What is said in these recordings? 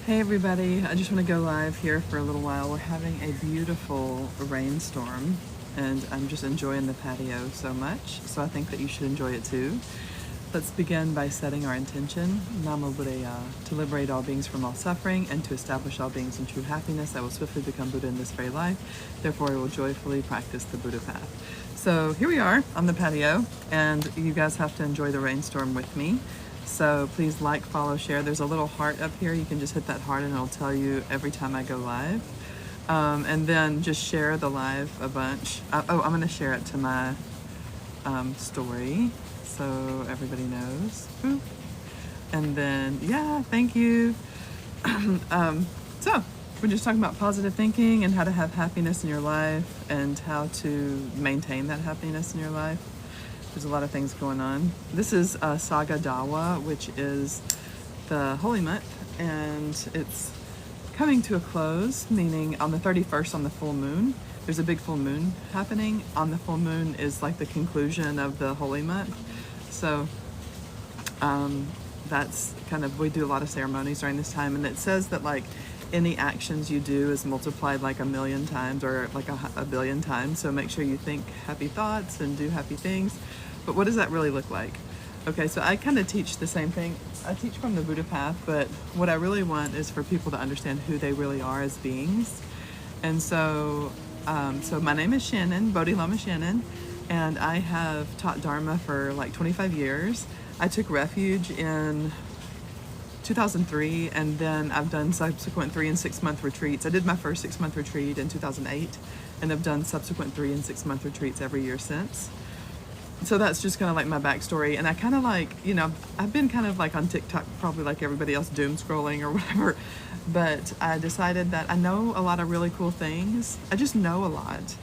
Hey everybody, I just want to go live here for a little while. We're having a beautiful rainstorm and I'm just enjoying the patio so much, so I think that you should enjoy it too. Let's begin by setting our intention. Namo Buddhaya, to liberate all beings from all suffering and to establish all beings in true happiness. I will swiftly become Buddha in this very life. Therefore, I will joyfully practice the Buddha path. So here we are on the patio, and you guys have to enjoy the rainstorm with me. So please like, follow, share. There's a little heart up here. You can just hit that heart and it'll tell you every time I go live. And then just share the live a bunch. I'm going to share it to my story so everybody knows. And then, yeah, thank you. So we're just talking about positive thinking and how to have happiness in your life and how to maintain that happiness in your life. There's a lot of things going on. This is Saga Dawa, which is the holy month, and it's coming to a close, meaning on the 31st on the full moon. There's a big full moon happening. On the full moon is like the conclusion of the holy month. So that's kind of, we do a lot of ceremonies during this time, and it says that like any actions you do is multiplied like 1,000,000 times or like a billion times. So make sure you think happy thoughts and do happy things. But what does that really look like? Okay, so I kind of teach the same thing. I teach from the Buddha path, but what I really want is for people to understand who they really are as beings. And so, so my name is Shannon, Bodhi Lama Shannon, and I have taught Dharma for like 25 years. I took refuge in 2003, and then I've done subsequent 3 and 6 month retreats. I did my first 6-month retreat in 2008, and I've done subsequent 3 and 6 month retreats every year since. So that's just kind of like my backstory. And I kind of like, you know, I've been kind of like on TikTok, probably like everybody else, doom scrolling or whatever. But I decided that I know a lot of really cool things. I just know a lot.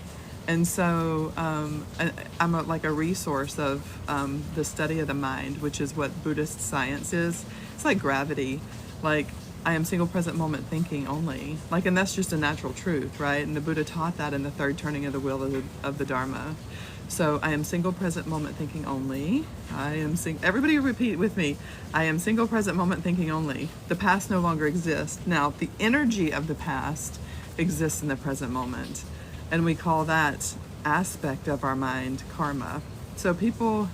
And so I'm like a resource of the study of the mind, which is what Buddhist science is. It's like gravity. Like, I am single present moment thinking only. Like, and that's just a natural truth, right? And the Buddha taught that in the third turning of the wheel of the Dharma. So I am single present moment thinking only. Everybody repeat with me. I am single present moment thinking only. The past no longer exists. Now, the energy of the past exists in the present moment. And we call that aspect of our mind karma. So people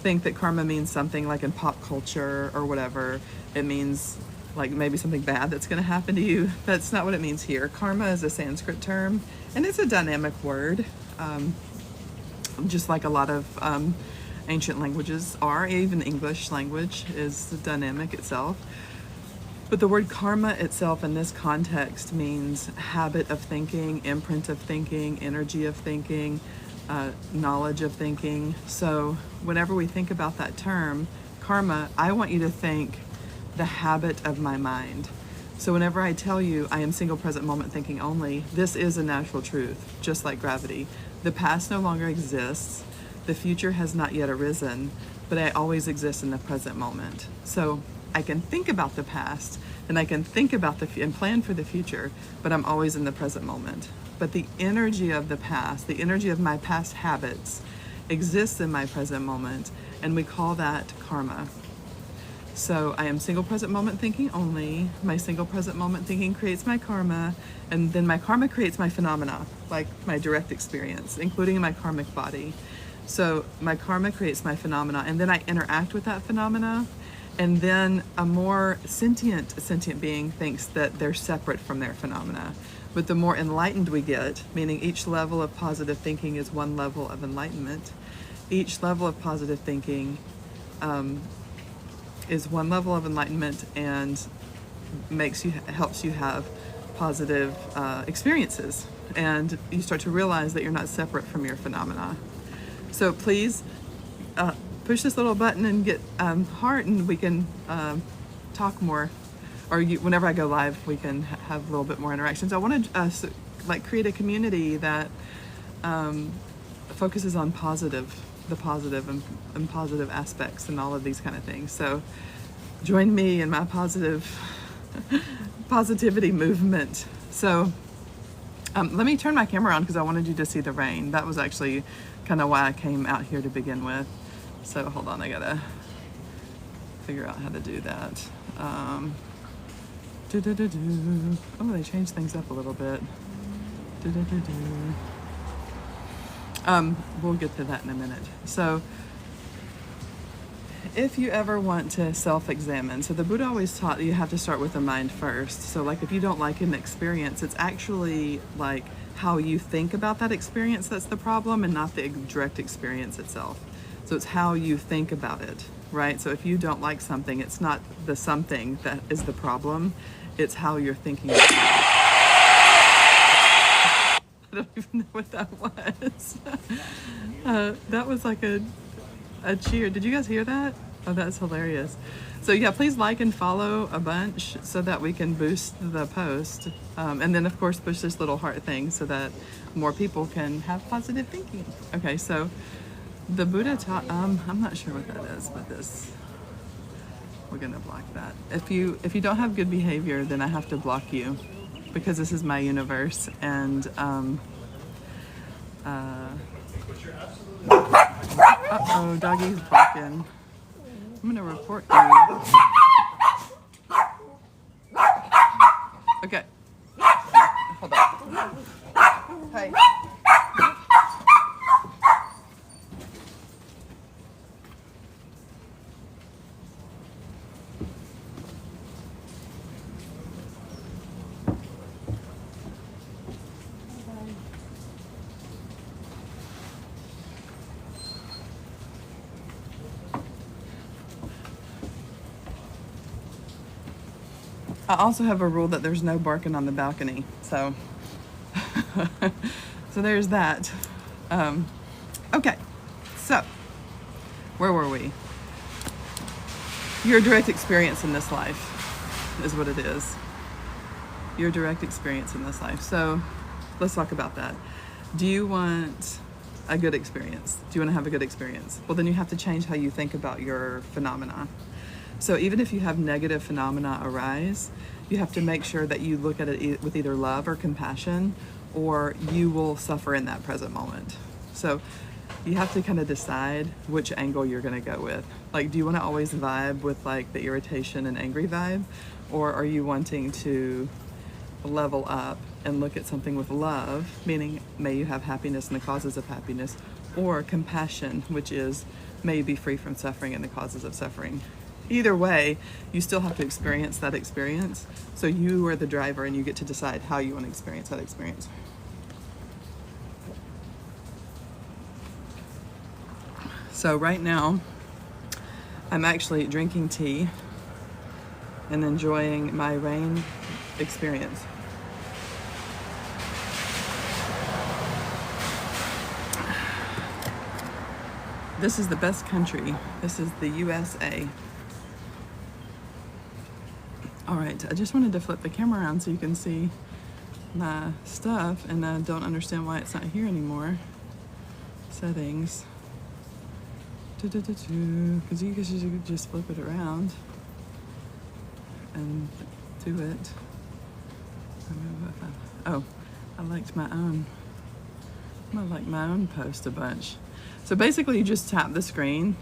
think that karma means something like in pop culture or whatever. It means like maybe something bad that's going to happen to you. That's not what it means here. Karma is a Sanskrit term, and it's a dynamic word. Just like a lot of ancient languages are, even English language is dynamic itself. But the word karma itself in this context means habit of thinking, imprint of thinking, energy of thinking, knowledge of thinking. So whenever we think about that term, karma, I want you to think the habit of my mind. So whenever I tell you I am single present moment thinking only, this is a natural truth, just like gravity. The past no longer exists. The future has not yet arisen, but I always exist in the present moment. So I can think about the past and I can think about and plan for the future, but I'm always in the present moment. But the energy of the past, the energy of my past habits exists in my present moment, and we call that karma. So I am single present moment thinking only. My single present moment thinking creates my karma, and then my karma creates my phenomena, like my direct experience, including my karmic body. So my karma creates my phenomena, and then I interact with that phenomena, and then a more sentient being thinks that they're separate from their phenomena. But the more enlightened we get, meaning each level of positive thinking is one level of enlightenment, each level of positive thinking is one level of enlightenment and helps you have positive experiences, and you start to realize that you're not separate from your phenomena. So please push this little button and get heart, and we can talk more, or whenever I go live we can have a little bit more interactions. I want to like create a community that focuses on the positive and positive aspects and all of these kind of things. So join me in my positivity movement. So let me turn my camera on because I wanted you to see the rain. That was actually kind of why I came out here to begin with. So hold on, I gotta figure out how to do that. Do-do-do-do. Oh, they changed things up a little bit. Do-do-do-do. We'll get to that in a minute. So if you ever want to self-examine, so the Buddha always taught that you have to start with the mind first. So like if you don't like an experience, it's actually like how you think about that experience that's the problem and not the direct experience itself. So it's how you think about it, right? So if you don't like something, it's not the something that is the problem, it's how you're thinking about it. I don't even know what that was. That was like a cheer. Did you guys hear that? Oh, that's hilarious. So yeah, please like and follow a bunch so that we can boost the post. And then of course push this little heart thing so that more people can have positive thinking. Okay, so the Buddha taught, I'm not sure what that is, but this, we're gonna block that. If you don't have good behavior, then I have to block you because this is my universe and uh-oh, doggy's barking. I'm gonna report you. Okay. Hold on. Hey. I also have a rule that there's no barking on the balcony, so so there's that. Okay, so where were we? Your direct experience in this life is what it is. Your direct experience in this life. So let's talk about that. Do you want a good experience? Do you want to have a good experience? Well, then you have to change how you think about your phenomena. So even if you have negative phenomena arise, you have to make sure that you look at it with either love or compassion, or you will suffer in that present moment. So you have to kind of decide which angle you're going to go with. Like, do you want to always vibe with like the irritation and angry vibe, or are you wanting to level up and look at something with love, meaning may you have happiness and the causes of happiness, or compassion, which is may you be free from suffering and the causes of suffering. Either way, you still have to experience that experience. So you are the driver and you get to decide how you want to experience that experience. So right now, I'm actually drinking tea and enjoying my rain experience. This is the best country. This is the USA. All right, I just wanted to flip the camera around so you can see my stuff, and I don't understand why it's not here anymore. Settings. Because you guys should just flip it around and do it. Oh, I liked my own. I'm gonna like my own post a bunch. So basically you just tap the screen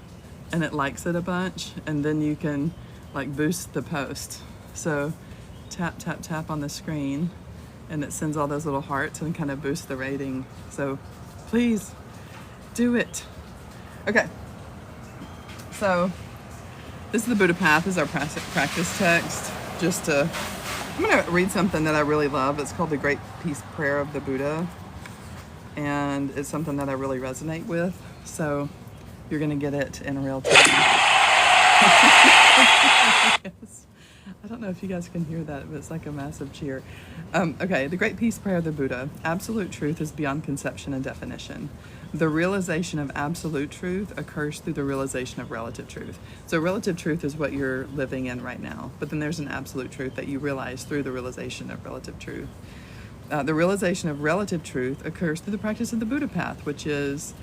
and it likes it a bunch, and then you can like boost the post. So tap, tap, tap on the screen and it sends all those little hearts and kind of boosts the rating. So please do it. Okay. So this is the Buddha Path, this is our practice text. I'm gonna read something that I really love. It's called the Great Peace Prayer of the Buddha. And it's something that I really resonate with. So you're gonna get it in real time. Yes. I don't know if you guys can hear that, but it's like a massive cheer. Okay, the Great Peace Prayer of the Buddha. Absolute truth is beyond conception and definition. The realization of absolute truth occurs through the realization of relative truth. So relative truth is what you're living in right now, but then there's an absolute truth that you realize through the realization of relative truth. The realization of relative truth occurs through the practice of the Buddha Path, which is,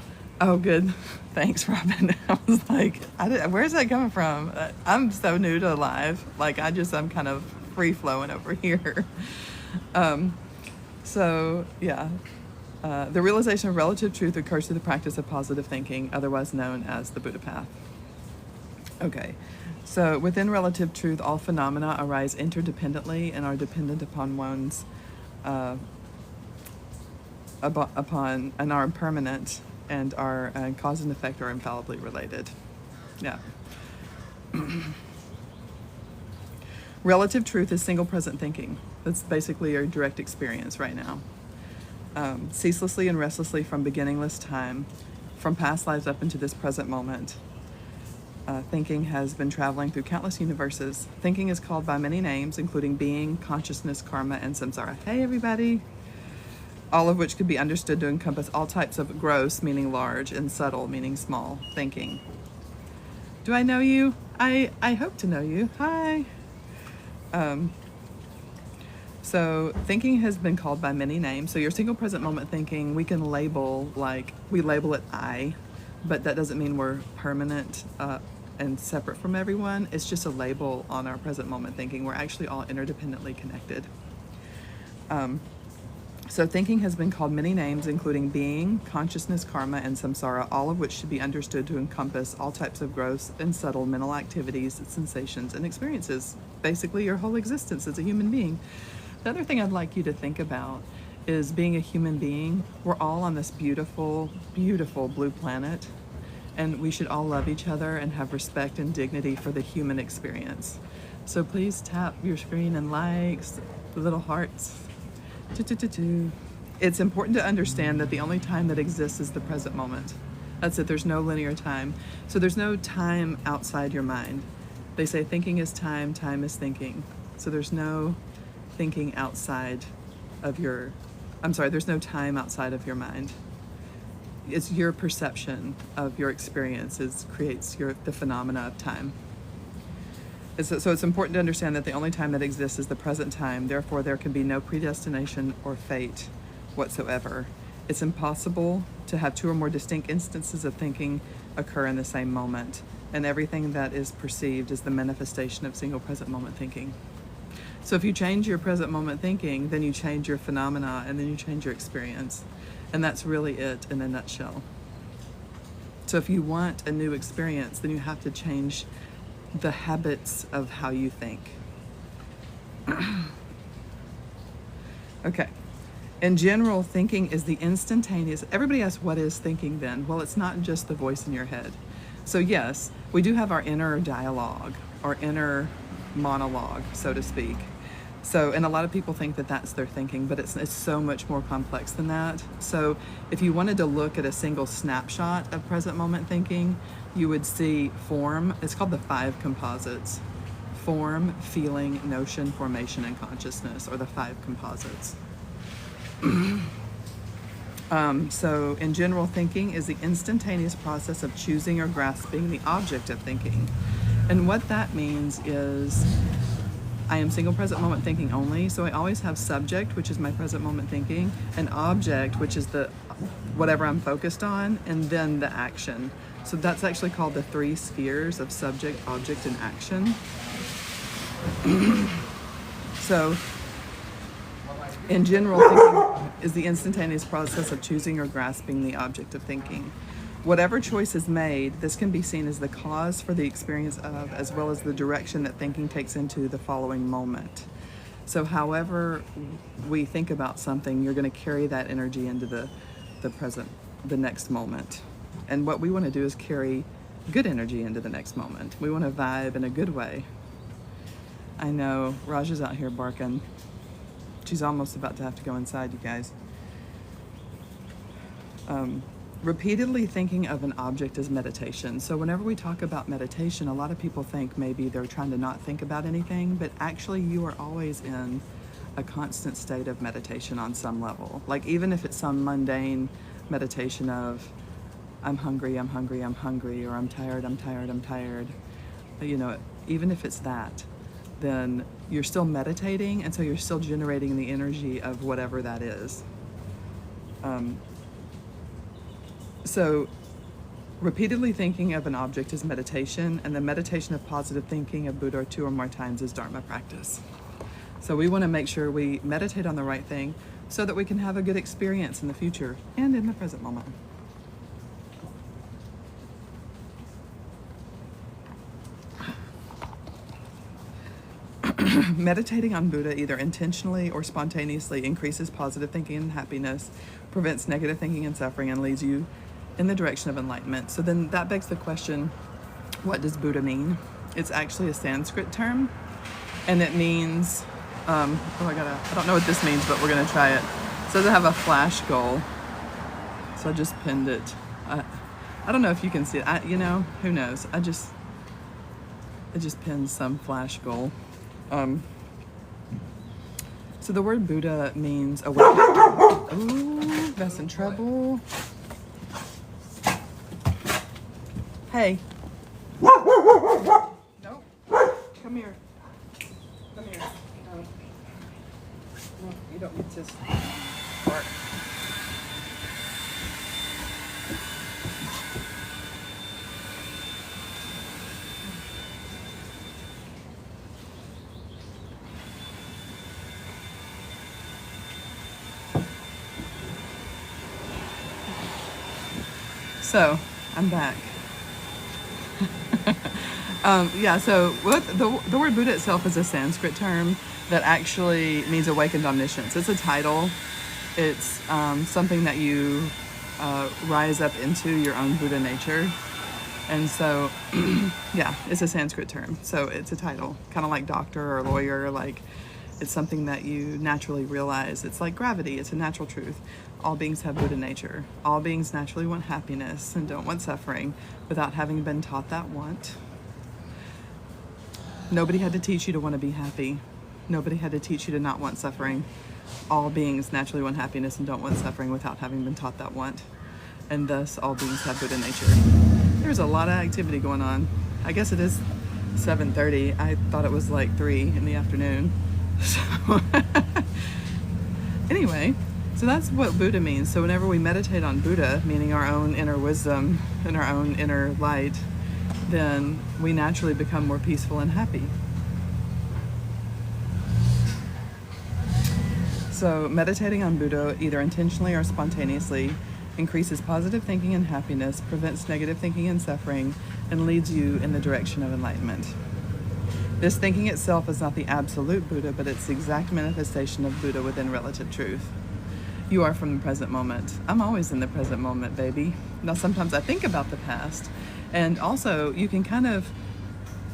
oh good, thanks Robin. I was like, where's that coming from? I'm so new to live. Like I'm kind of free flowing over here. So yeah, the realization of relative truth occurs through the practice of positive thinking, otherwise known as the Buddha Path. Okay, So within relative truth, all phenomena arise interdependently and are dependent upon one's upon and are impermanent and are cause and effect are infallibly related. Yeah. Relative truth is single present thinking. That's basically your direct experience right now. Ceaselessly and restlessly from beginningless time, from past lives up into this present moment. Thinking has been traveling through countless universes. Thinking is called by many names, including being, consciousness, karma, and samsara. Hey, everybody! All of which could be understood to encompass all types of gross, meaning large, and subtle, meaning small, thinking. Do I know you? I hope to know you. Hi! So thinking has been called by many names. So your single present moment thinking, we can label, like, we label it I, but that doesn't mean we're permanent and separate from everyone. It's just a label on our present moment thinking. We're actually all interdependently connected. So thinking has been called many names, including being, consciousness, karma, and samsara, all of which should be understood to encompass all types of gross and subtle mental activities, sensations, and experiences. Basically, your whole existence as a human being. The other thing I'd like you to think about is being a human being. We're all on this beautiful, beautiful blue planet, and we should all love each other and have respect and dignity for the human experience. So please tap your screen and likes, the little hearts. It's important to understand that the only time that exists is the present moment. That's it. There's no linear time. So there's no time outside your mind. They say thinking is time, time is thinking. So there's no thinking outside of your, there's no time outside of your mind. It's your perception of your experiences creates the phenomena of time. So it's important to understand that the only time that exists is the present time. Therefore, there can be no predestination or fate whatsoever. It's impossible to have two or more distinct instances of thinking occur in the same moment. And everything that is perceived is the manifestation of single present moment thinking. So if you change your present moment thinking, then you change your phenomena and then you change your experience. And that's really it in a nutshell. So if you want a new experience, then you have to change the habits of how you think. Okay. In general, thinking is the instantaneous. Everybody asks, what is thinking then? Well, it's not just the voice in your head. So yes, we do have our inner dialogue, our inner monologue, so to speak. So, and a lot of people think that that's their thinking, but it's so much more complex than that. So if you wanted to look at a single snapshot of present moment thinking, you would see form. It's called the 5 composites: form, feeling, notion, formation, and consciousness, or the 5 composites. So in general, thinking is the instantaneous process of choosing or grasping the object of thinking. And what that means is I am single present moment thinking only, so I always have subject, which is my present moment thinking, and object, which is the whatever I'm focused on, and then the action. So that's actually called the 3 spheres of subject, object, and action. So in general, thinking is the instantaneous process of choosing or grasping the object of thinking. Whatever choice is made, this can be seen as the cause for the experience of, as well as the direction that thinking takes into the following moment. So however we think about something, you're going to carry that energy into the present, the next moment. And what we want to do is carry good energy into the next moment. We want to vibe in a good way. I know Raja's out here barking. She's almost about to have to go inside, you guys. Repeatedly thinking of an object is meditation. So whenever we talk about meditation, a lot of people think maybe they're trying to not think about anything, but actually you are always in a constant state of meditation on some level. Like even if it's some mundane meditation of I'm hungry, I'm hungry, I'm hungry, or I'm tired, I'm tired, I'm tired. You know, even if it's that, then you're still meditating, and so you're still generating the energy of whatever that is. So repeatedly thinking of an object is meditation, and the meditation of positive thinking of Buddha 2 or more times is Dharma practice. So we want to make sure we meditate on the right thing so that we can have a good experience in the future and in the present moment. Meditating on Buddha, either intentionally or spontaneously, increases positive thinking and happiness, prevents negative thinking and suffering, and leads you in the direction of enlightenment. So then that begs the question, what does Buddha mean? It's actually a Sanskrit term, and it means, I don't know what this means, but we're gonna try it. It says I have a flash goal, so I just pinned it. I don't know if you can see it. Who knows? I just pinned some flash goal. So the word Buddha means awakening. Ooh, that's in trouble. Hey. Nope. Come here. Come here. No, you don't need to bark. So, I'm back. So the word Buddha itself is a Sanskrit term that actually means awakened omniscience. It's a title. It's something that you rise up into your own Buddha nature. And so, it's a Sanskrit term. So it's a title, kind of like doctor or lawyer. Like, it's something that you naturally realize. It's like gravity. It's a natural truth. All beings have Buddha nature. All beings naturally want happiness and don't want suffering without having been taught that want. Nobody had to teach you to want to be happy. Nobody had to teach you to not want suffering. All beings naturally want happiness and don't want suffering without having been taught that want. And thus, all beings have Buddha nature. There's a lot of activity going on. I guess it is 7:30. I thought it was like 3 in the afternoon. So anyway, so that's what Buddha means. So whenever we meditate on Buddha, meaning our own inner wisdom and our own inner light, then we naturally become more peaceful and happy. So meditating on Buddha, either intentionally or spontaneously, increases positive thinking and happiness, prevents negative thinking and suffering, and leads you in the direction of enlightenment. This thinking itself is not the absolute Buddha, but it's the exact manifestation of Buddha within relative truth. You are from the present moment. I'm always in the present moment, baby. Now, sometimes I think about the past, and also you can kind of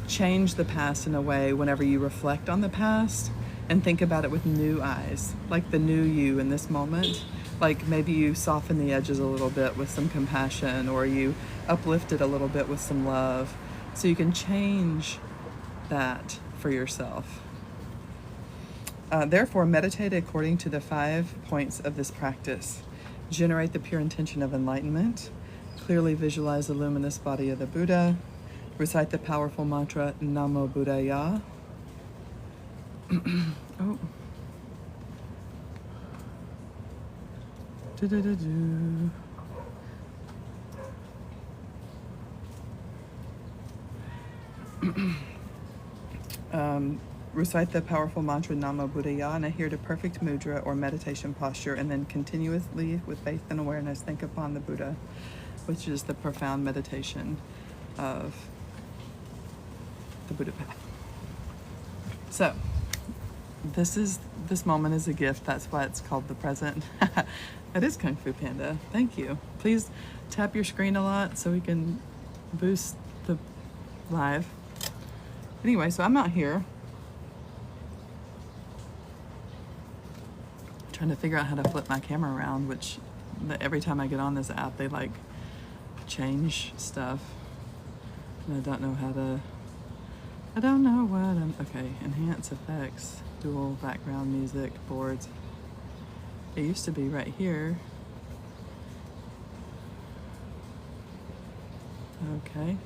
change the past in a way whenever you reflect on the past and think about it with new eyes, like the new you in this moment. Like maybe you soften the edges a little bit with some compassion, or you uplift it a little bit with some love. So you can change that for yourself. Therefore, meditate according to the 5 points of this practice. Generate the pure intention of enlightenment. Clearly visualize the luminous body of the Buddha. Recite the powerful mantra Namo Buddhaya. Oh. Recite the powerful mantra Namo Buddhaya and adhere to perfect mudra or meditation posture, and then continuously with faith and awareness think upon the Buddha, which is the profound meditation of the Buddha path. So this moment is a gift. That's why it's called the present. That is Kung Fu Panda. Thank you. Please tap your screen a lot so we can boost the live. Anyway, so I'm out here trying to figure out how to flip my camera around, which every time I get on this app, they like change stuff. And I don't know how to, okay, enhance effects, dual background music, boards. It used to be right here. Okay.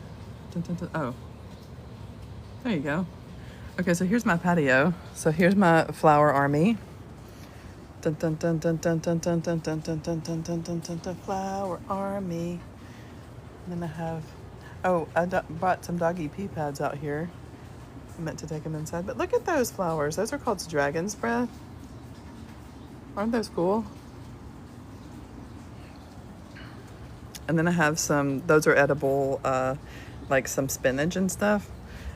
Dun, dun, dun. Oh, there you go. Okay, so here's my patio. So here's my flower army. Dun dun dun dun dun dun dun dun dun dun dun dun dun dun dun dun flower army. And then I have, I bought some doggy pee pads out here. I meant to take them inside, but look at those flowers. Those are called dragon's breath. Aren't those cool? And then I have some, those are edible, like some spinach and stuff.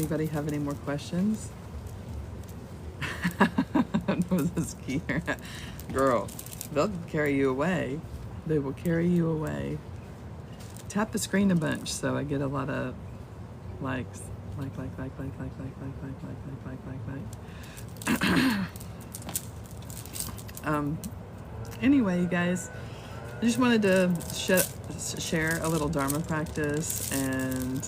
Anybody have any more questions? Was a skier. Girl, they'll carry you away. They will carry you away. Tap the screen a bunch so I get a lot of likes. Like. Anyway, you guys, I just wanted to share a little Dharma practice and,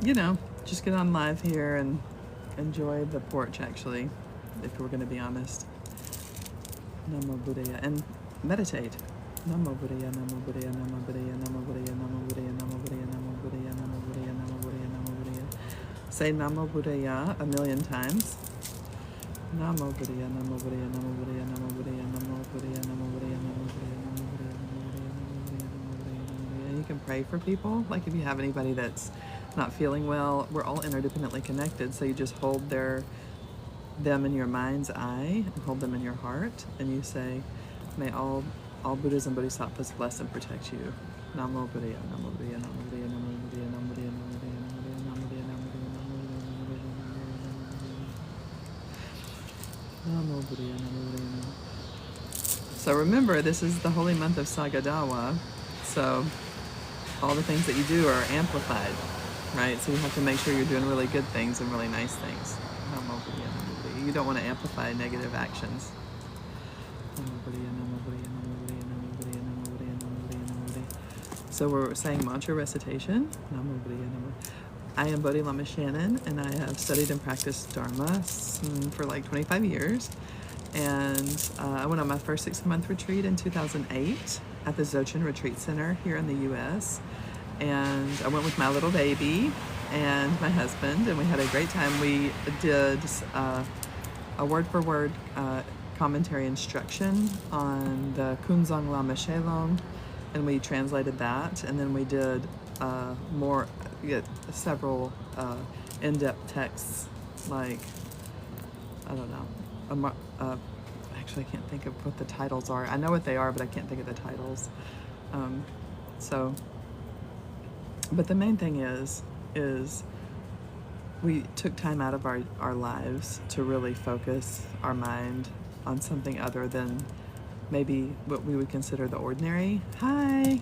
you know, just get on live here and enjoy the porch, actually, if we're going to be honest. Namo Buddhaya. And meditate. Namo Buddhaya, Namo Buddhaya, Namo Buddhaya, Namo Buddhaya, Namo Buddhaya, Namo Buddhaya, Namo Buddhaya, Namo Buddhaya, Namo Buddhaya, Namo Buddhaya. Say Namo Buddhaya 1,000,000 times. Namo Buddhaya, Namo Buddhaya, Namo Buddhaya, Namo Buddhaya, Namo Buddhaya, Namo Buddhaya, Namo Buddhaya, Namo Buddhaya, Namo Buddhaya, Namo Buddhaya, Namo Buddhaya, Namo Buddhaya. You can pray for people. Like if you have anybody that's not feeling well, we're all interdependently connected. So you just hold them in your mind's eye and hold them in your heart, and you say, may all Buddhas and Bodhisattvas bless and protect you. Namo Buddhaya, Namo Buddhaya, Namo Buddhaya, Namo Buddhaya, Namo Buddhaya, Namo Buddhaya, Namo Buddhaya, Namo Buddhaya, Namo Buddhaya, Namo Buddhaya, Namo Buddhaya. So remember, this is the holy month of Sagadawa, so all the things that you do are amplified, right? So you have to make sure you're doing really good things and really nice things. Namo Buddhaya, Namo Buddhaya. You don't want to amplify negative actions. Namo Buddhaya, Namo Buddhaya, Namo Buddhaya, Namo Buddhaya, Namo Buddhaya, Namo Buddhaya, Namo Buddhaya. So we're saying mantra recitation. Namo Buddhaya, Namo. I am Bodhi Lama Shannon, and I have studied and practiced Dharma for like 25 years. And I went on my first 6-month retreat in 2008 at the Dzogchen Retreat Center here in the U.S. And I went with my little baby and my husband, and we had a great time. We did a word-for-word commentary instruction on the Kunzang Lama Shelong, and we translated that. And then we did several in-depth texts, like, I don't know, actually I can't think of what the titles are. I know what they are, but I can't think of the titles. But the main thing is we took time out of our lives to really focus our mind on something other than maybe what we would consider the ordinary. Hi!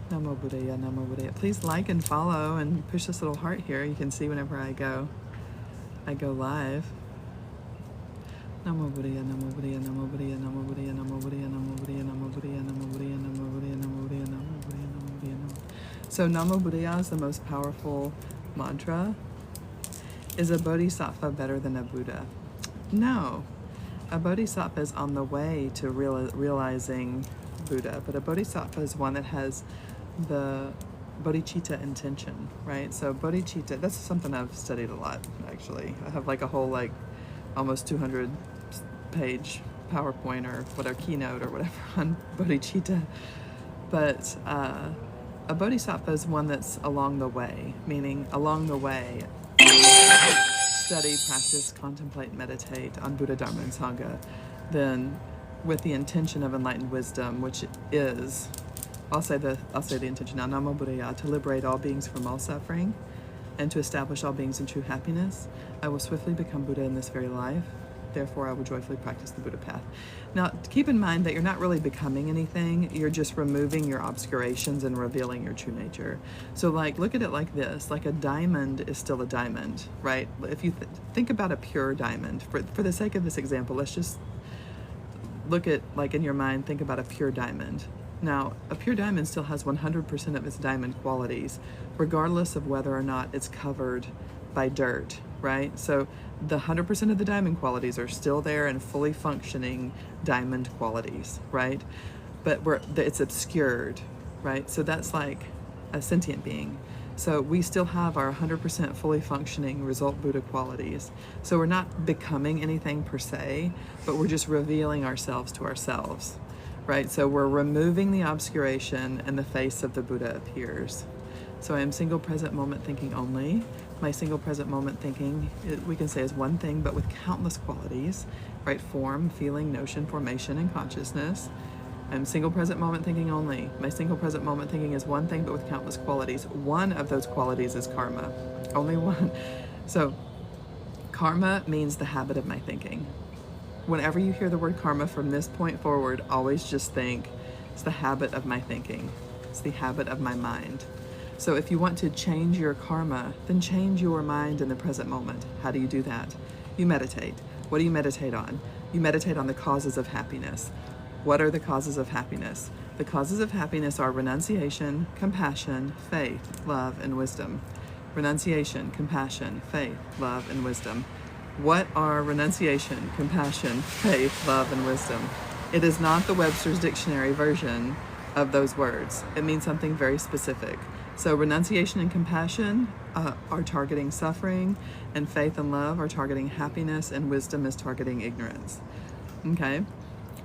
Namo Buddhaya, Namo Buddhaya. Please like and follow and push this little heart here. You can see whenever I go live. Namo Buddhaya, Namo Buddhaya, Namo Buddhaya, Namo Buddhaya, Namo Buddhaya, Namo Buddhaya, Namo Buddhaya, Namo Buddhaya, Namo Buddhaya, Namo Buddhaya, Namo Buddhaya, Namo Buddhaya. So Namo Buddhaya is the most powerful mantra. Is a bodhisattva better than a Buddha? No. A bodhisattva is on the way to realizing Buddha, but a bodhisattva is one that has the bodhicitta intention, right? So bodhicitta, that's something I've studied a lot, actually. I have like a whole almost 200-page PowerPoint or whatever, keynote or whatever on bodhicitta. But a bodhisattva is one that's along the way, meaning along the way, study, practice, contemplate, meditate on Buddha, Dharma, and Sangha, then with the intention of enlightened wisdom, which is, I'll say the intention now, Namo Buddhaya, to liberate all beings from all suffering and to establish all beings in true happiness. I will swiftly become Buddha in this very life. Therefore, I will joyfully practice the Buddha path. Now, keep in mind that you're not really becoming anything. You're just removing your obscurations and revealing your true nature. So, look at it like this. Like a diamond is still a diamond, right? If you think about a pure diamond, for the sake of this example, let's just look at, in your mind, think about a pure diamond. Now, a pure diamond still has 100% of its diamond qualities, regardless of whether or not it's covered by dirt, right? So the 100% of the diamond qualities are still there and fully functioning diamond qualities, right? But it's obscured, right? So that's like a sentient being. So we still have our 100% fully functioning result Buddha qualities. So we're not becoming anything per se, but we're just revealing ourselves to ourselves, right? So we're removing the obscuration and the face of the Buddha appears. So I am single present moment thinking only. My single present moment thinking, we can say, is one thing, but with countless qualities, right? Form, feeling, notion, formation, and consciousness. I'm single present moment thinking only. My single present moment thinking is one thing but with countless qualities. One of those qualities is karma. Only one. So karma means the habit of my thinking. Whenever you hear the word karma from this point forward, always just think it's the habit of my thinking. It's the habit of my mind. So if you want to change your karma, then change your mind in the present moment. How do you do that? You meditate. What do you meditate on? You meditate on the causes of happiness. What are the causes of happiness? The causes of happiness are renunciation, compassion, faith, love, and wisdom. Renunciation, compassion, faith, love, and wisdom. What are renunciation, compassion, faith, love, and wisdom? It is not the Webster's Dictionary version of those words. It means something very specific. So renunciation and compassion are targeting suffering, and faith and love are targeting happiness, and wisdom is targeting ignorance. Okay?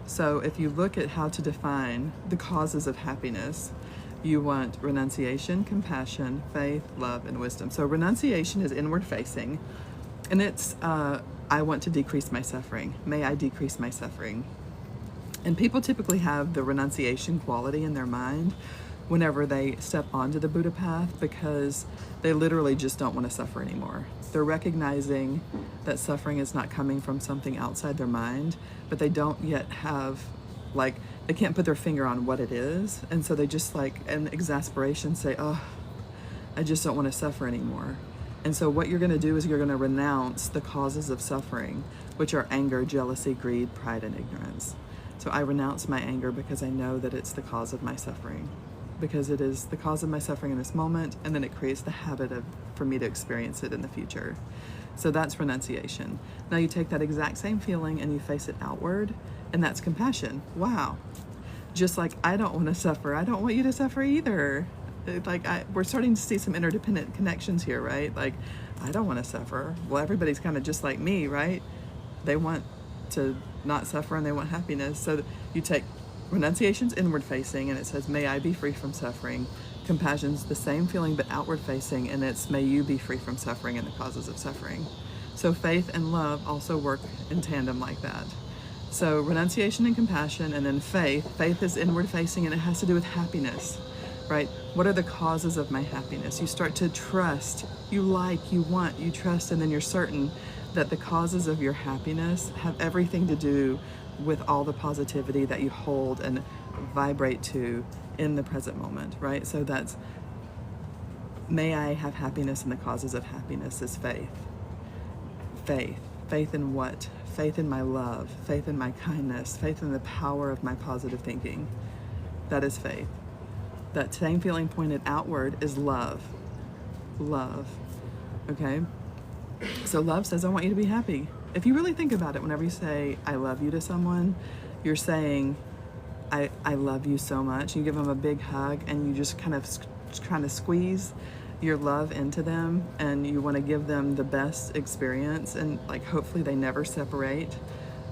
So if you look at how to define the causes of happiness, you want renunciation, compassion, faith, love, and wisdom. So renunciation is inward facing, and it's, I want to decrease my suffering. May I decrease my suffering? And people typically have the renunciation quality in their mind whenever they step onto the Buddha path, because they literally just don't want to suffer anymore. They're recognizing that suffering is not coming from something outside their mind, but they don't yet have, like, they can't put their finger on what it is. And so they just, like, in exasperation say, oh, I just don't want to suffer anymore. And so what you're going to do is you're going to renounce the causes of suffering, which are anger, jealousy, greed, pride, and ignorance. So I renounce my anger because I know that it's the cause of my suffering, because it is the cause of my suffering in this moment, and then it creates the habit for me to experience it in the future. So that's renunciation. Now you take that exact same feeling and you face it outward, and that's compassion. Wow. Just like I don't want to suffer, I don't want you to suffer either. Like we're starting to see some interdependent connections here, right? Like, I don't want to suffer. Well, everybody's kind of just like me, right? They want to not suffer and they want happiness. So you take renunciation's inward facing, and it says, may I be free from suffering. Compassion's the same feeling but outward facing, and it's may you be free from suffering and the causes of suffering. So faith and love also work in tandem like that. So renunciation and compassion, and then faith. Faith is inward facing, and it has to do with happiness, right? What are the causes of my happiness? You start to trust, you like, you want, you trust, and then you're certain that the causes of your happiness have everything to do with all the positivity that you hold and vibrate to in the present moment, right? So that's, may I have happiness, and the causes of happiness is faith. Faith. Faith in what? Faith in my love, faith in my kindness, faith in the power of my positive thinking. That is faith. That same feeling pointed outward is love. Love. Okay? So love says, I want you to be happy. If you really think about it, whenever you say, I love you to someone, you're saying, I love you so much. You give them a big hug, and you just kind of trying to squeeze your love into them, and you want to give them the best experience, and like hopefully they never separate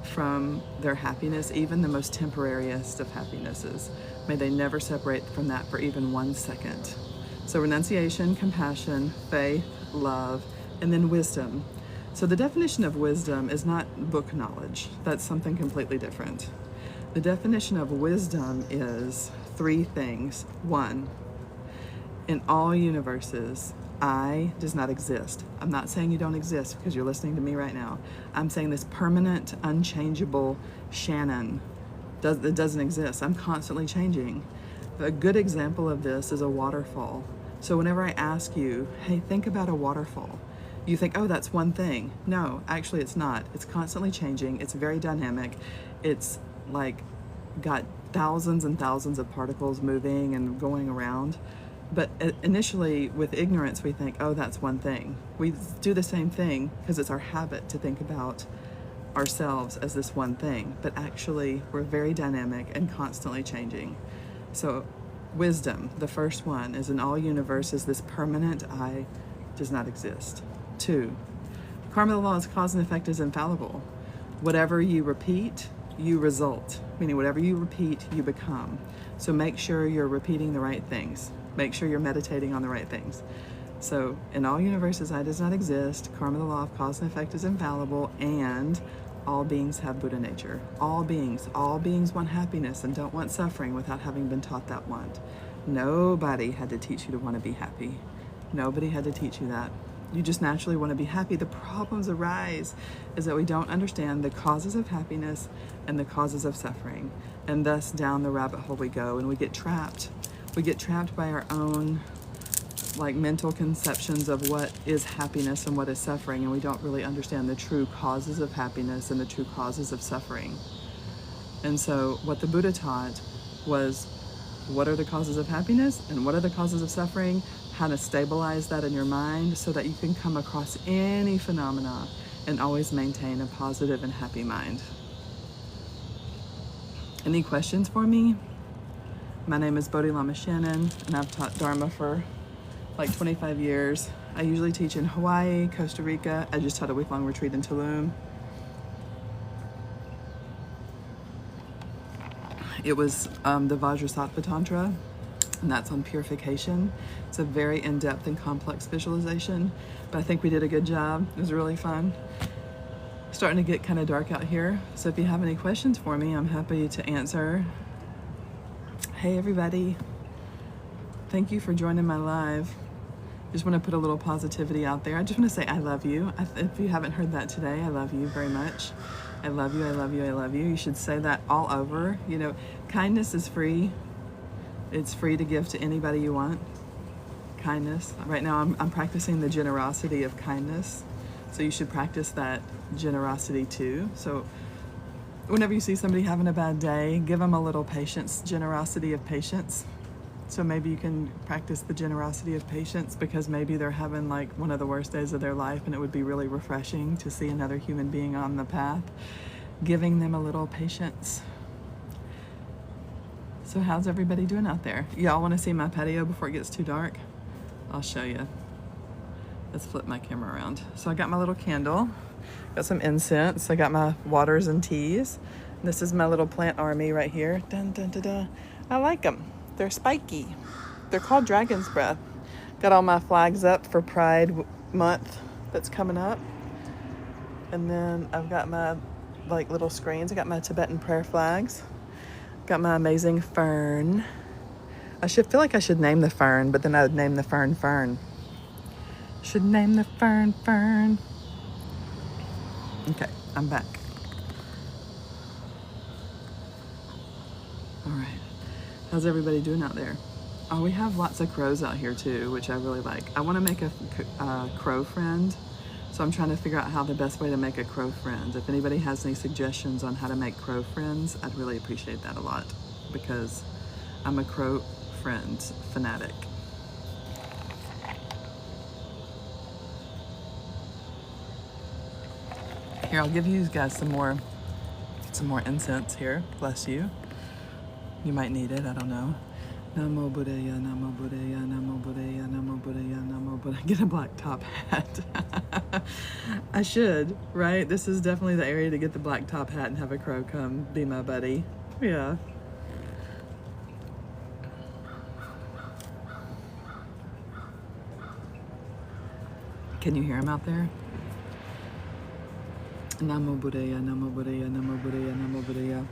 from their happiness, even the most temporariest of happinesses. May they never separate from that for even 1 second. So renunciation, compassion, faith, love, and then wisdom. So the definition of wisdom is not book knowledge. That's something completely different. The definition of wisdom is 3 things. 1, in all universes, I does not exist. I'm not saying you don't exist because you're listening to me right now. I'm saying this permanent, unchangeable Shannon that doesn't exist. I'm constantly changing. A good example of this is a waterfall. So whenever I ask you, hey, think about a waterfall, you think, oh, that's one thing. No, actually it's not. It's constantly changing. It's very dynamic. It's like got thousands and thousands of particles moving and going around. But initially with ignorance, we think, oh, that's one thing. We do the same thing because it's our habit to think about ourselves as this one thing. But actually we're very dynamic and constantly changing. So wisdom, the first one, is in all universes, this permanent I does not exist. 2, karma, the law is cause and effect, is infallible. Whatever you repeat, you result. Meaning whatever you repeat, you become. So make sure you're repeating the right things. Make sure you're meditating on the right things. So in all universes, I does not exist. Karma, the law of cause and effect, is infallible. And All beings have Buddha nature. All beings want happiness and don't want suffering without having been taught that want. Nobody had to teach you to want to be happy. Nobody had to teach you that. You just naturally want to be happy. The problems arise is that we don't understand the causes of happiness and the causes of suffering. And thus down the rabbit hole we go, and we get trapped. We get trapped by our own mental conceptions of what is happiness and what is suffering, and we don't really understand the true causes of happiness and the true causes of suffering. And so what the Buddha taught was, what are the causes of happiness and what are the causes of suffering, how to stabilize that in your mind so that you can come across any phenomena and always maintain a positive and happy mind. Any questions for me? My name is Bodhi Lama Shannon, and I've taught Dharma for 25 years. I usually teach in Hawaii, Costa Rica. I just taught a week-long retreat in Tulum. It was the Vajrasattva Tantra, and that's on purification. It's a very in-depth and complex visualization, but I think we did a good job. It was really fun. Starting to get kind of dark out here, so if you have any questions for me, I'm happy to answer. Hey everybody, thank you for joining my live. Just want to put a little positivity out there. I just want to say I love you. If you haven't heard that today, I love you very much. I love you, I love you, I love you. You should say that all over. You know, kindness is free. It's free to give to anybody you want. Kindness. Right now I'm practicing the generosity of kindness. So you should practice that generosity too. So whenever you see somebody having a bad day, give them a little patience, generosity of patience. So maybe you can practice the generosity of patience because maybe they're having one of the worst days of their life, and it would be really refreshing to see another human being on the path, giving them a little patience. So how's everybody doing out there? Y'all want to see my patio before it gets too dark? I'll show you. Let's flip my camera around. So I got my little candle, got some incense, I got my waters and teas. This is my little plant army right here. Dun, dun, dun, dun. I like them. They're spiky. They're called Dragon's Breath. Got all my flags up for Pride Month that's coming up. And then I've got my little screens. I got my Tibetan prayer flags. Got my amazing fern. I feel like I should name the fern, but then I would name the fern Fern. Should name the fern Fern. Okay, I'm back. All right. How's everybody doing out there? Oh, we have lots of crows out here too, which I really like. I want to make a crow friend, so I'm trying to figure out how the best way to make a crow friend. If anybody has any suggestions on how to make crow friends, I'd really appreciate that a lot because I'm a crow friend fanatic. Here, I'll give you guys some more incense here. Bless you. You might need it, I don't know. Namo Buddhaya, Namo Buddhaya, Namo Buddhaya, Namo Buddhaya, Namo Buddhaya. Get a black top hat. I should, right? This is definitely the area to get the black top hat and have a crow come be my buddy. Yeah. Can you hear him out there? Namo Buddhaya, Namo Buddhaya, Namo Buddhaya, Namo Buddhaya.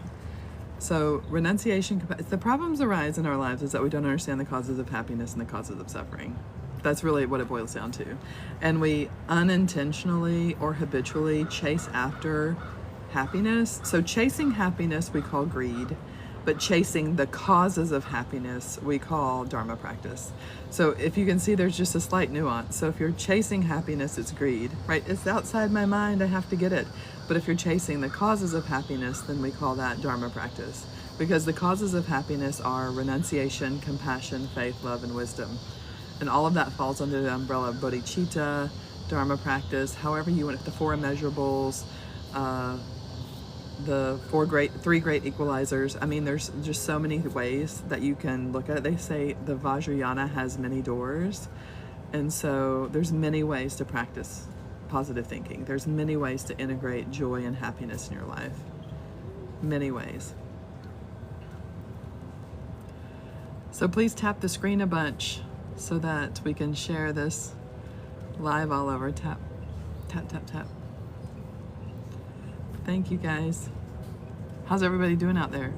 So renunciation, the problems arise in our lives is that we don't understand the causes of happiness and the causes of suffering. That's really what it boils down to. And we unintentionally or habitually chase after happiness. So chasing happiness we call greed, but chasing the causes of happiness we call Dharma practice. So if you can see, there's just a slight nuance. So if you're chasing happiness, it's greed, right? It's outside my mind, I have to get it. But if you're chasing the causes of happiness, then we call that Dharma practice. Because the causes of happiness are renunciation, compassion, faith, love, and wisdom. And all of that falls under the umbrella of bodhicitta, Dharma practice, however you want it, the four immeasurables, the three great equalizers. I mean, there's just so many ways that you can look at it. They say the Vajrayana has many doors. And so there's many ways to practice positive thinking. There's many ways to integrate joy and happiness in your life. Many ways. So please tap the screen a bunch so that we can share this live all over. Tap, tap, tap, tap. Thank you guys. How's everybody doing out there?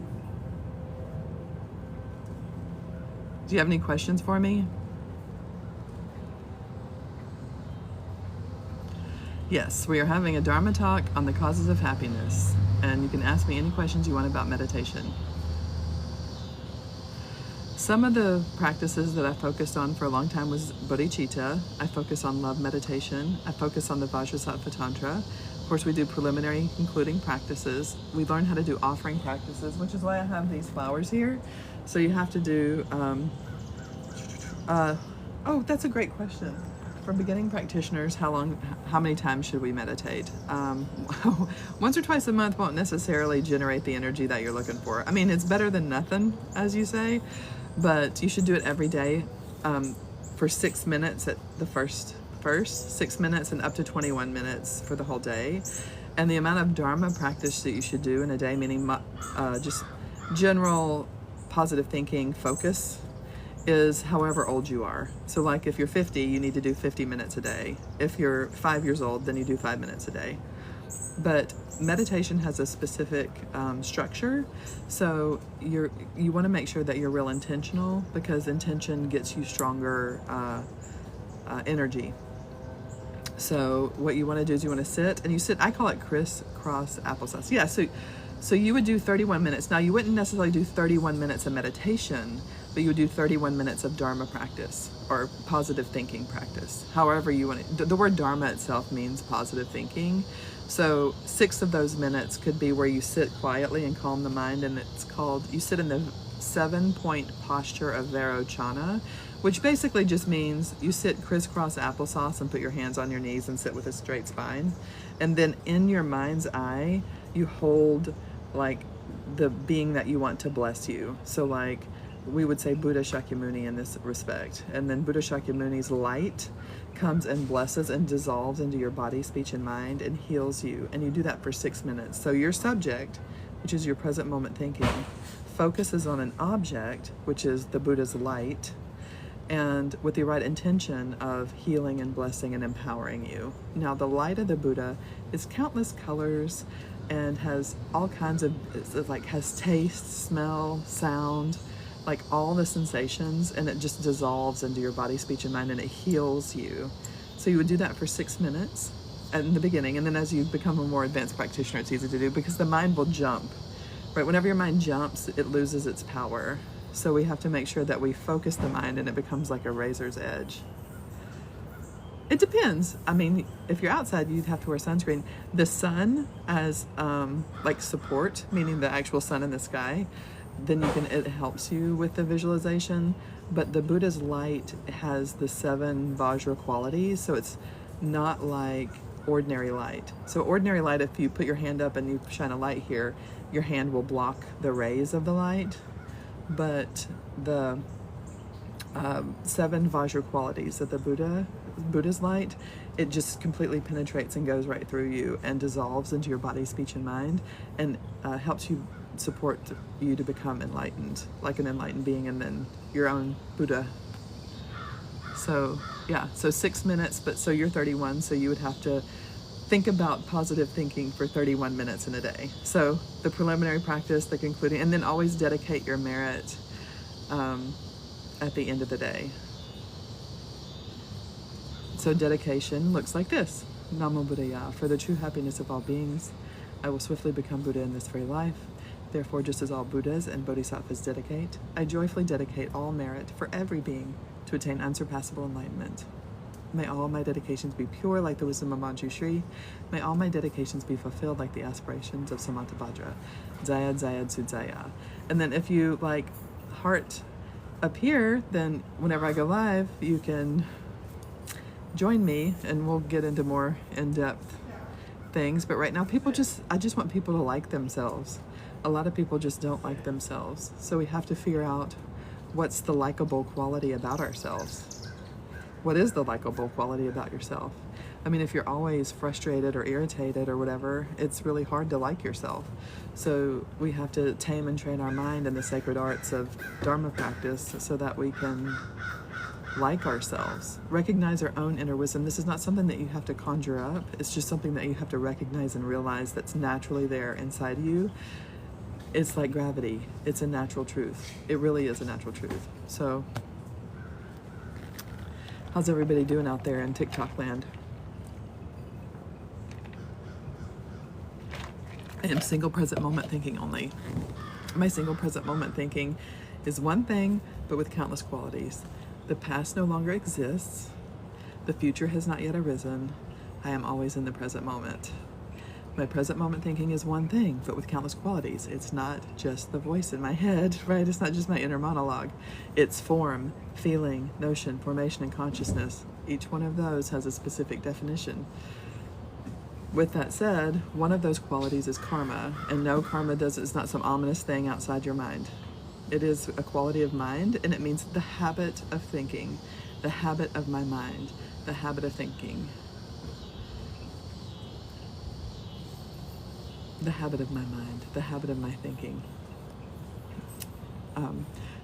Do you have any questions for me? Yes, we are having a Dharma talk on the causes of happiness, and you can ask me any questions you want about meditation. Some of the practices that I focused on for a long time was bodhicitta. I focus on love meditation. I focus on the Vajrasattva Tantra. Of course, we do preliminary concluding practices. We learn how to do offering practices, which is why I have these flowers here. So you have to do, oh, that's a great question. For beginning practitioners, how many times should we meditate? Once or twice a month won't necessarily generate the energy that you're looking for. I mean, it's better than nothing, as you say, but you should do it every day for 6 minutes at the first 6 minutes and up to 21 minutes for the whole day. And the amount of Dharma practice that you should do in a day, meaning just general positive thinking focus, is however old you are. So like if you're 50, you need to do 50 minutes a day. If you're 5 years old, then you do 5 minutes a day. But meditation has a specific structure, so you want to make sure that you're real intentional, because intention gets you stronger energy. So what you want to do is you want to sit, and you sit, I call it crisscross applesauce. Yeah, so you would do 31 minutes. Now you wouldn't necessarily do 31 minutes of meditation, but you would do 31 minutes of Dharma practice or positive thinking practice. However you want it. The word Dharma itself means positive thinking. So 6 of those minutes could be where you sit quietly and calm the mind, and it's called, you sit in the 7-point posture of Vairocana, which basically just means you sit crisscross applesauce and put your hands on your knees and sit with a straight spine. And then in your mind's eye, you hold like the being that you want to bless you. So like we would say Buddha Shakyamuni in this respect. And then Buddha Shakyamuni's light comes and blesses and dissolves into your body, speech, and mind and heals you. And you do that for 6 minutes. So your subject, which is your present moment thinking, focuses on an object, which is the Buddha's light, and with the right intention of healing and blessing and empowering you. Now, the light of the Buddha is countless colors and has all kinds of, has taste, smell, sound, like all the sensations, and it just dissolves into your body, speech, and mind, and it heals you. So you would do that for 6 minutes in the beginning, and then as you become a more advanced practitioner, it's easy to do because the mind will jump, right? Whenever your mind jumps, it loses its power. So we have to make sure that we focus the mind and it becomes like a razor's edge. It depends. I mean, if you're outside, you'd have to wear sunscreen. The sun as like support, meaning the actual sun in the sky, then it helps you with the visualization. But the Buddha's light has the 7 Vajra qualities, so it's not like ordinary light. So ordinary light, if you put your hand up and you shine a light here, your hand will block the rays of the light. But the 7 Vajra qualities of the Buddha's light, it just completely penetrates and goes right through you and dissolves into your body, speech, and mind, and helps you support you to become enlightened, like an enlightened being, and then your own Buddha. So yeah, so 6 minutes, but so you're 31, so you would have to think about positive thinking for 31 minutes in a day. So the preliminary practice, the concluding, and then always dedicate your merit at the end of the day. So dedication looks like this. Namo Buddhaya. For the true happiness of all beings, I will swiftly become Buddha in this very life. Therefore, just as all Buddhas and Bodhisattvas dedicate, I joyfully dedicate all merit for every being to attain unsurpassable enlightenment. May all my dedications be pure like the wisdom of Manjushri. May all my dedications be fulfilled like the aspirations of Samantabhadra. Zayad Zayad Sudzaya. And then if you like heart up here, then whenever I go live, you can join me and we'll get into more in-depth things. But right now, I just want people to like themselves. A lot of people just don't like themselves. So we have to figure out what's the likable quality about ourselves. What is the likable quality about yourself? I mean, if you're always frustrated or irritated or whatever, it's really hard to like yourself. So we have to tame and train our mind in the sacred arts of Dharma practice so that we can like ourselves. Recognize our own inner wisdom. This is not something that you have to conjure up. It's just something that you have to recognize and realize that's naturally there inside you. It's like gravity. It's a natural truth. It really is a natural truth. So, how's everybody doing out there in TikTok land? I am single present moment thinking only. My single present moment thinking is one thing, but with countless qualities. The past no longer exists. The future has not yet arisen. I am always in the present moment. My present moment thinking is one thing, but with countless qualities. It's not just the voice in my head, right? It's not just my inner monologue. It's form, feeling, notion, formation, and consciousness. Each one of those has a specific definition. With that said, one of those qualities is karma, and no, karma is not some ominous thing outside your mind. It is a quality of mind, and it means the habit of thinking, the habit of my mind, the habit of thinking, the habit of my mind, the habit of my thinking.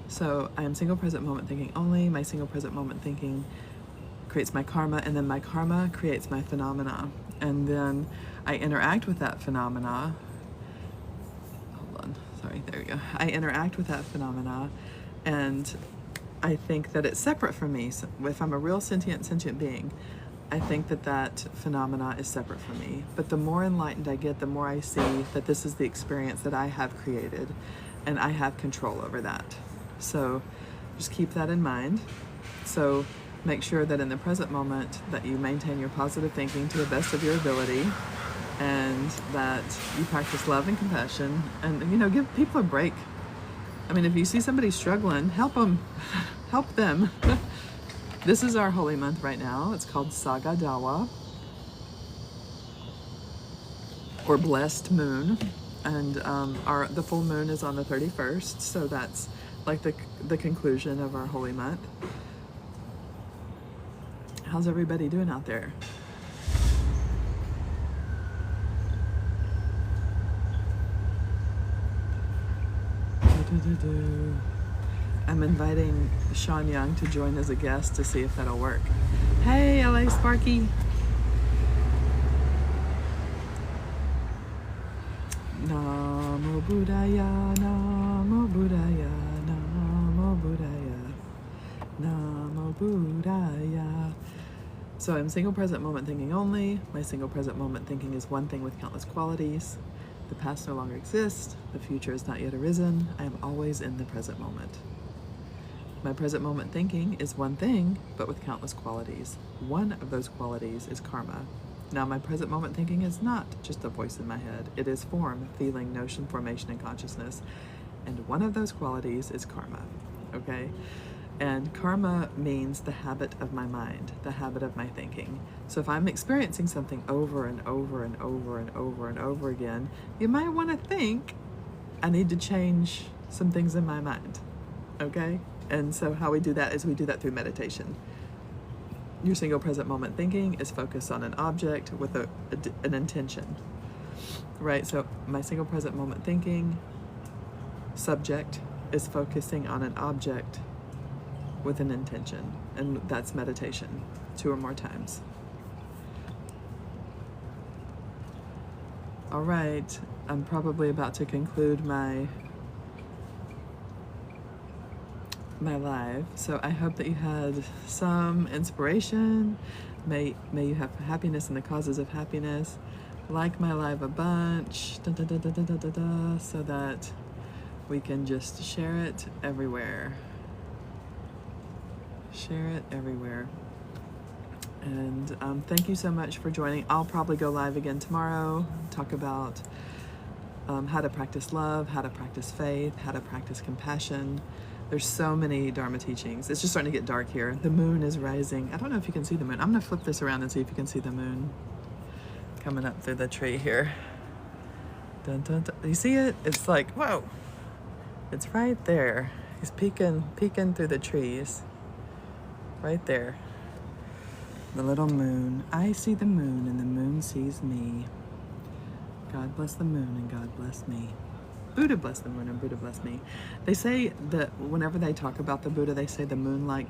So I am single present moment thinking only. My single present moment thinking creates my karma, and then my karma creates my phenomena. And then I interact with that phenomena. Hold on, sorry, there we go. I interact with that phenomena, and I think that it's separate from me. So if I'm a real sentient being, I think that that phenomena is separate from me. But the more enlightened I get, the more I see that this is the experience that I have created, and I have control over that. So just keep that in mind. So make sure that in the present moment that you maintain your positive thinking to the best of your ability, and that you practice love and compassion, and, you know, give people a break. I mean, if you see somebody struggling, help them. Help them. This is our holy month right now. It's called Saga Dawa, or Blessed Moon, and the full moon is on the 31st, so that's like the conclusion of our holy month. How's everybody doing out there? I'm inviting Sean Young to join as a guest to see if that'll work. Hey, LA Sparky. Namo Buddhaya, Namo Buddhaya, Namo Buddhaya, Namo Buddhaya. So I'm single present moment thinking only. My single present moment thinking is one thing with countless qualities. The past no longer exists. The future has not yet arisen. I am always in the present moment. My present moment thinking is one thing, but with countless qualities. One of those qualities is karma. Now, my present moment thinking is not just a voice in my head. It is form, feeling, notion, formation, and consciousness. And one of those qualities is karma, okay? And karma means the habit of my mind, the habit of my thinking. So if I'm experiencing something over and over and over and over and over again, you might want to think, I need to change some things in my mind, okay? And so how we do that is we do that through meditation. Your single present moment thinking is focused on an object with an intention, right? So my single present moment thinking subject is focusing on an object with an intention, and that's meditation 2 or more times. All right, I'm probably about to conclude my live, so I hope that you had some inspiration. May you have happiness in the causes of happiness. Like my live a bunch, so that we can just share it everywhere. Share it everywhere. And thank you so much for joining. I'll probably go live again tomorrow, talk about how to practice love, how to practice faith, how to practice compassion. There's so many Dharma teachings. It's just starting to get dark here. The moon is rising. I don't know if you can see the moon. I'm gonna flip this around and see if you can see the moon coming up through the tree here. Dun, dun, dun. You see it? It's like, whoa. It's right there. He's peeking through the trees. Right there. The little moon. I see the moon and the moon sees me. God bless the moon and God bless me. Buddha bless the moon and Buddha bless me. They say that whenever they talk about the Buddha, they say the moon-like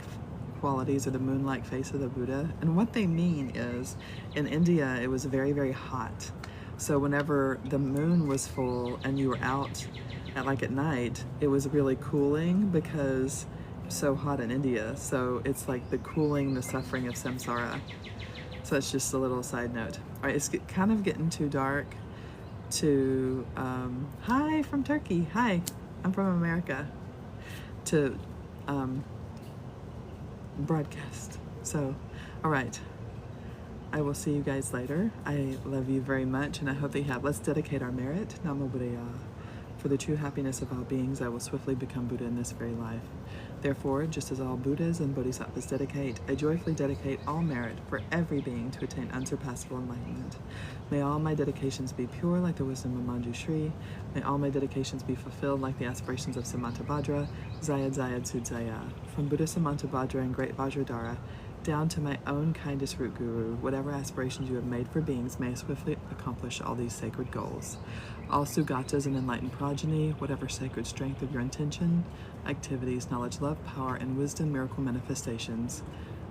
qualities, or the moon-like face of the Buddha. And what they mean is, in India, it was very, very hot. So whenever the moon was full and you were out at night, it was really cooling because it's so hot in India. So it's like the cooling, the suffering of samsara. So that's just a little side note. All right, it's kind of getting too dark to, hi from Turkey. Hi, I'm from America. To broadcast. So, all right. I will see you guys later. I love you very much, and I hope that you have. Let's dedicate our merit. Namo Buddhaya. For the true happiness of all beings, I will swiftly become Buddha in this very life. Therefore, just as all Buddhas and Bodhisattvas dedicate, I joyfully dedicate all merit for every being to attain unsurpassable enlightenment. May all my dedications be pure like the wisdom of Manjushri. May all my dedications be fulfilled like the aspirations of Samantabhadra, Zayad Zayad Sudzaya. From Buddha Samantabhadra and Great Vajradhara, down to my own kindest root guru, whatever aspirations you have made for beings, may I swiftly accomplish all these sacred goals. All Sugatas and enlightened progeny, whatever sacred strength of your intention, activities, knowledge, love, power, and wisdom, miracle manifestations,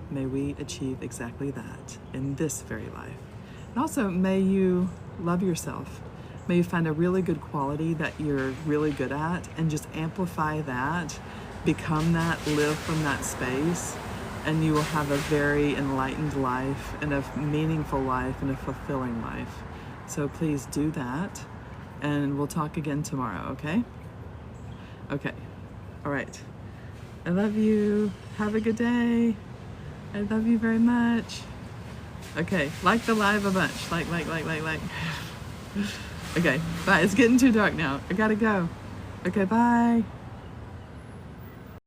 may we achieve exactly that in this very life. And also, may you love yourself. May you find a really good quality that you're really good at and just amplify that, become that, live from that space, and you will have a very enlightened life and a meaningful life and a fulfilling life. So please do that, and we'll talk again tomorrow, okay? Okay. All right. I love you. Have a good day. I love you very much. Okay. Like the live a bunch. Like. Okay. Bye. It's getting too dark now. I gotta go. Okay. Bye.